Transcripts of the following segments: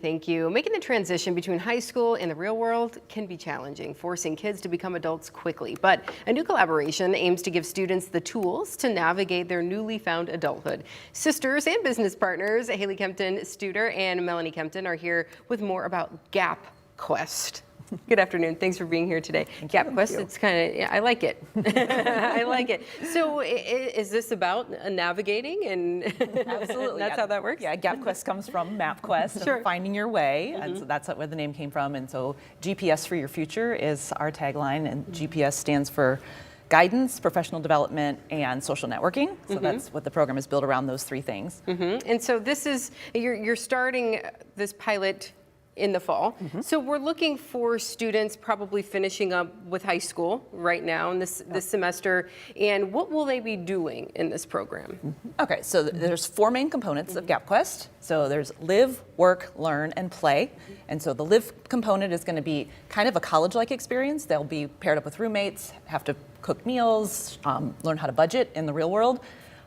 Thank you. Making the transition between high school and the real world can be challenging, forcing kids to become adults quickly. But a new collaboration aims to give students the tools to navigate their newly found adulthood. Sisters and business partners, Hayley Kempton Studer and Melanie Kempton, are here with more about GapQuest. Good afternoon. Thanks for being here today. GapQuest, it's kind of, I like it. I like it. So is this about navigating and Absolutely. that's how that works? Yeah, GapQuest comes from MapQuest, Sure. finding your way, and so that's where the name came from. And so GPS for your future is our tagline, and GPS stands for guidance, professional development, and social networking. So that's what the program is built around, those three things. And so this is, you're starting this pilot in the fall. So we're looking for students probably finishing up with high school right now in this semester. And what will they be doing in this program? Okay, so there's four main components of GapQuest. So there's live, work, learn, and play. And so the live component is going to be kind of a college-like experience. They'll be paired up with roommates, have to cook meals, learn how to budget in the real world.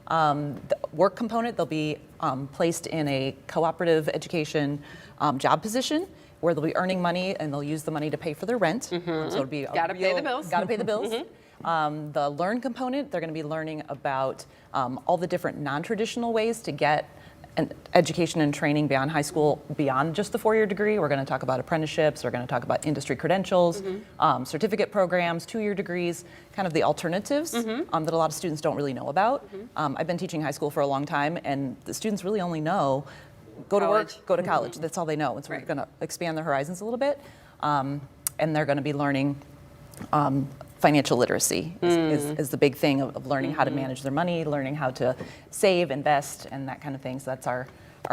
The work component, they'll be placed in a cooperative education job position where they'll be earning money and they'll use the money to pay for their rent. So it'll be Gotta pay the bills. Gotta pay the bills. The learn component, they're going to be learning about all the different non-traditional ways to get an education and training beyond high school, beyond just the four-year degree. We're going to talk about apprenticeships, we're going to talk about industry credentials, certificate programs, two-year degrees, kind of the alternatives that a lot of students don't really know about. I've been teaching high school for a long time, and the students really only know go to work, go to college. That's all they know. And so we're going to expand their horizons a little bit, and they're going to be learning financial literacy is the big thing of learning how to manage their money, learning how to save, invest, and that kind of thing. So that's our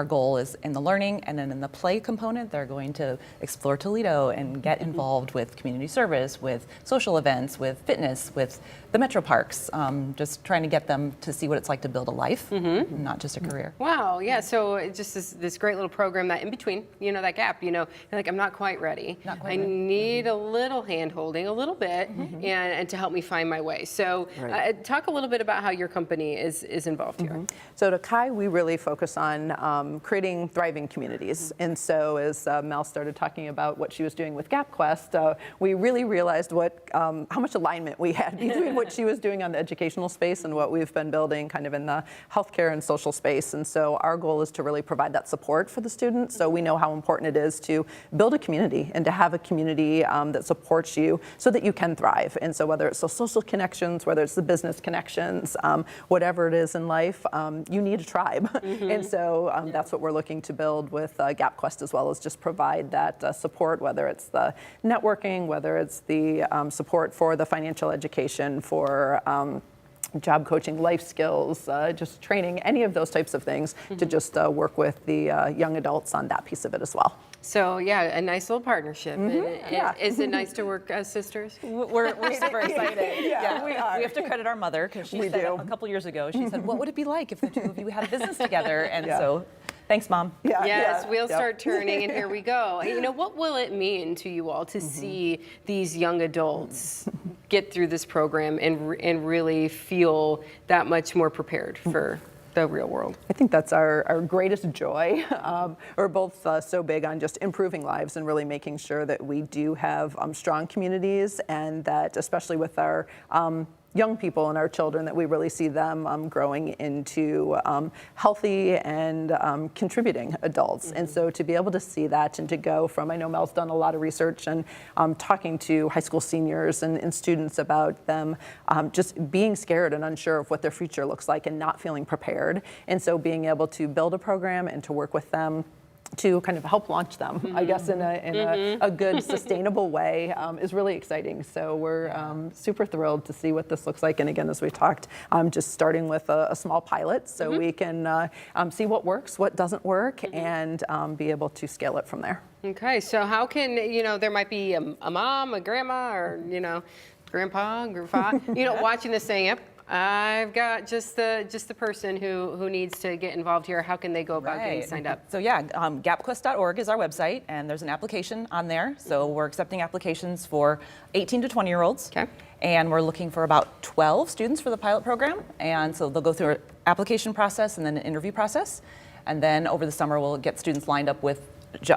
goal is in the learning. And then in the play component, they're going to explore Toledo and get involved with community service, with social events, with fitness, with the metro parks, just trying to get them to see what it's like to build a life, not just a career. Wow, yeah, so it's just this great little program that in between, that gap, you're like, I'm not quite ready. I need a little hand-holding, a little bit, and to help me find my way. So talk a little bit about how your company is involved here. So at Kai, we really focus on creating thriving communities. And so as Mel started talking about what she was doing with GapQuest, we really realized how much alignment we had between what she was doing on the educational space and what we've been building kind of in the healthcare and social space. And so our goal is to really provide that support for the students. So we know how important it is to build a community and to have a community that supports you so that you can thrive. And so whether it's the social connections, whether it's the business connections, whatever it is in life, you need a tribe. And so that's what we're looking to build with GapQuest, as well as just provide that support, whether it's the networking, whether it's the support for the financial education, for job coaching, life skills, just training, any of those types of things to just work with the young adults on that piece of it as well. So yeah, a nice little partnership. Is it nice to work as sisters? We're super excited. Yeah, we are. We have to credit our mother, because she said a couple years ago, she said, what would it be like if the two of you had a business together? And so thanks, Mom. Yes, wheels start turning, and here we go. What will it mean to you all to see these young adults get through this program and really feel that much more prepared for the real world? I think that's our greatest joy. We're both so big on just improving lives and really making sure that we do have strong communities, and that especially with our young people and our children, that we really see them growing into healthy and contributing adults. And so to be able to see that and to go from, I know Mel's done a lot of research and talking to high school seniors and students about them just being scared and unsure of what their future looks like and not feeling prepared. And so being able to build a program and to work with them to kind of help launch them, I guess, in a good, sustainable way is really exciting. So we're super thrilled to see what this looks like. And again, as we talked, just starting with a small pilot so we can see what works, what doesn't work, and be able to scale it from there. Okay, so how can, there might be a mom, a grandma, or, grandpa, watching this saying, yep, I've got just the person who needs to get involved here. How can they go about getting signed up? So gapquest.org is our website, and there's an application on there. So we're accepting applications for 18 to 20-year-olds. Okay. And we're looking for about 12 students for the pilot program. And so they'll go through an application process and then an interview process. And then over the summer, we'll get students lined up with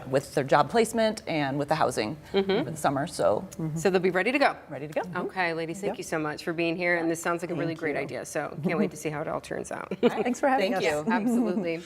with their job placement and with the housing over the summer. So So they'll be ready to go. ready to go. Okay, ladies, thank you so much for being here. And this sounds like a really great idea. So can't wait to see how it all turns out. Thanks for having Thank us. you. Absolutely.